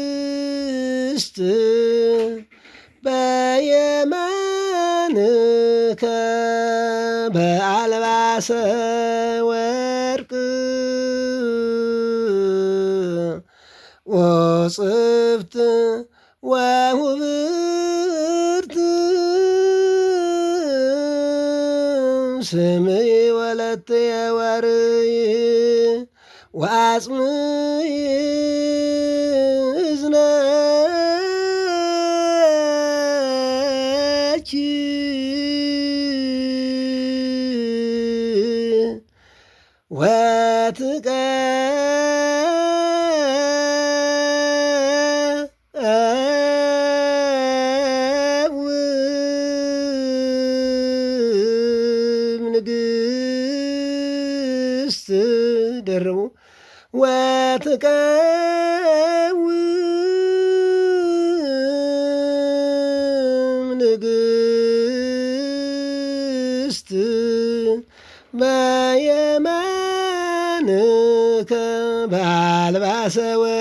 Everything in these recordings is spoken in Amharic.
ንግሥት በየማንከ በአልባሰ ወርቅ ወጽፍት ወውብርት ስምዒ ወለትየ ወርይ ወአጽምዒ እዝነኪ ወትቀውም ንግሥት ደርቡ ወትቀውም ንግሥት በየማንከ በአልባሰ ወርቅ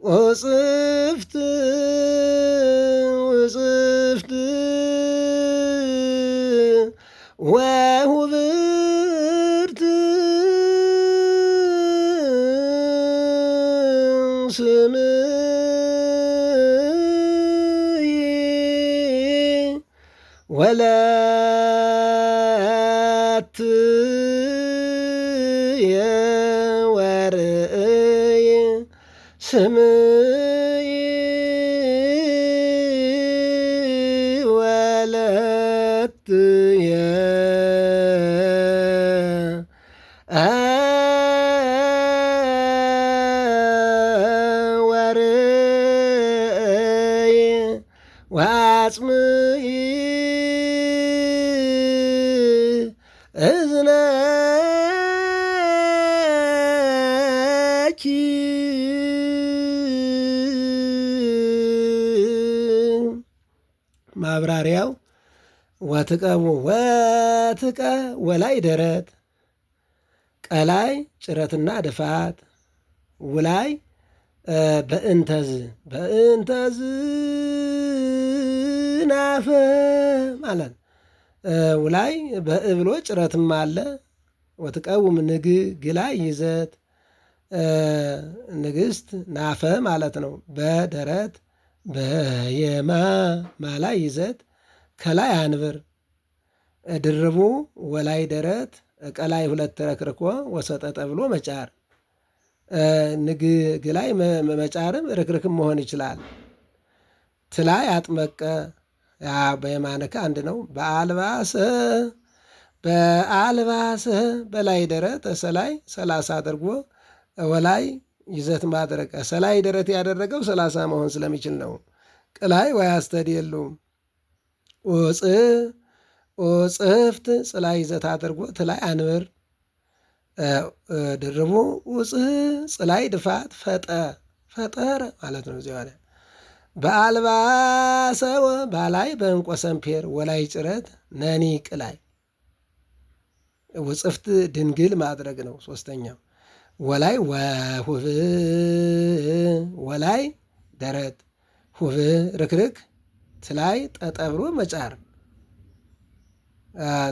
ወጽፍት ወውብርት ስምዒ ወለትየ ወርእይ ስምዒ ወለትየ ወርእይ ወአጽምዒ እዝነኪ ማብራሪያው ወትቀ ወላይ ደረት ቀላይ ጭረትና ድፋት ውላይ በእንተዝ ናፈ ማለት ውላይ በእብሎ ጭረትም አለ። ወትቀውም ግላይ ይዘት ንግሥት ናፈ ማለት ነው። በደረት በየማ ማላይ ይዘት ከላይ አንብር ድርቡ ወላይ ደረት ቀላይ ሁለት ረክርኮ ወሰጠጠ ብሎ መጫር ግላይ መጫርም ርክርክም መሆን ይችላል። ትላይ አጥመቀ በየማንከ አንድ ነው። በአልባሰ በላይ ደረት ሰላይ 30 አድርጎ ወላይ ይዘት ማድረግ ሰላይ ደረት ያደረገው 30 መሆን ስለሚችል ነው። ቅላይ ወያስተድየሉ ጽፍት ጽላይ ይዘት አድርጎ ትላይ አንብር ድርቡ ጽላይ ድፋት ፈጠረ ማለት ነው። እዚያ ላይ በአልባሰ ባላይ በእንቆ ሰምፔር ወላይ ጭረት ነኒ ቅላይ ውጽፍት ድንግል ማድረግ ነው። ሶስተኛው ወላይ ወሁብ ወላይ ደረት ሁብ ርክርክ ትላይ ጠጠብሮ መጫር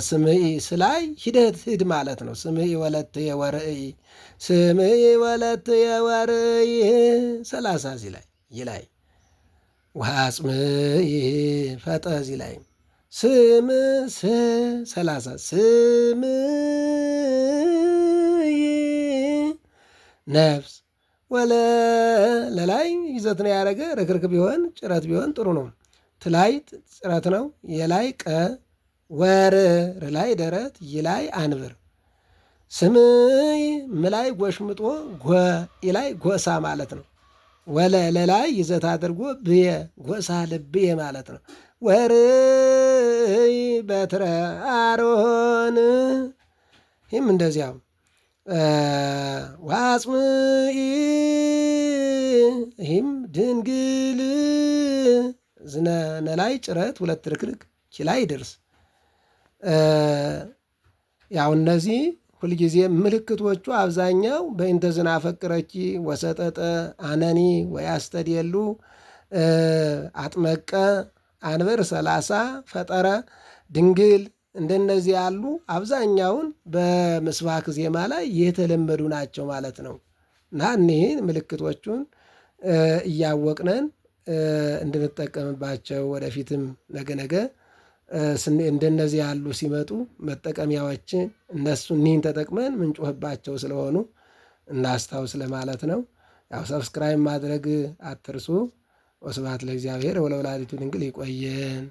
ስምዒ ስላይ ሂደት ሂድ ማለት ነው። ስምዒ ወለትየ ወርእይ ስምዒ ወለትየ ወርእይ 30 እዚህ ላይ ይላይ ወአጽምዒ ፈጠ እዚህ ላይ 30 ስምዒ ነፍስ ለላይ ይዘት ነው ያደረገ ርክርክ ቢሆን ጭረት ቢሆን ጥሩ ነው። ትላይ ጭረት ነው። የላይ ቀ ወርር ላይ ደረት ይላይ አንብር ስምዒ ምላይ ጎሽምጦ ይላይ ጎሳ ማለት ነው። ለላይ ይዘት አድርጎ ብየ ጎሳ ልብየ ማለት ነው። ወርእይ በትረ አሮን ይህም እንደዚያው ዋጽምኢ ይህም ድንግል ዝነነላይ ጭረት ሁለት ርክርክ ኪላይ ድርስ ያው እነዚህ ሁልጊዜ ምልክቶቹ አብዛኛው በእንተ ዝናፈቅረኪ ወሰጠጠ አነኒ ወያስተድየሉ አጥመቀ አንበር 30 ፈጠረ ድንግል እንደነዚህ ያሉ አብዛኛውን በምስባክ ዜማ ላይ የተለመዱ ናቸው ማለት ነው። እና እኒህን ምልክቶቹን እያወቅነን እንድንጠቀምባቸው ወደፊትም ነገ እንደነዚህ ያሉ ሲመጡ መጠቀሚያዎችን እነሱ እኒህን ተጠቅመን ምንጮህባቸው ስለሆኑ እናስታውስ ለማለት ነው። ያው ሰብስክራይብ ማድረግ አትርሱ። ወስብሐት ለእግዚአብሔር ወለወላዲቱ ድንግል። ይቆየን።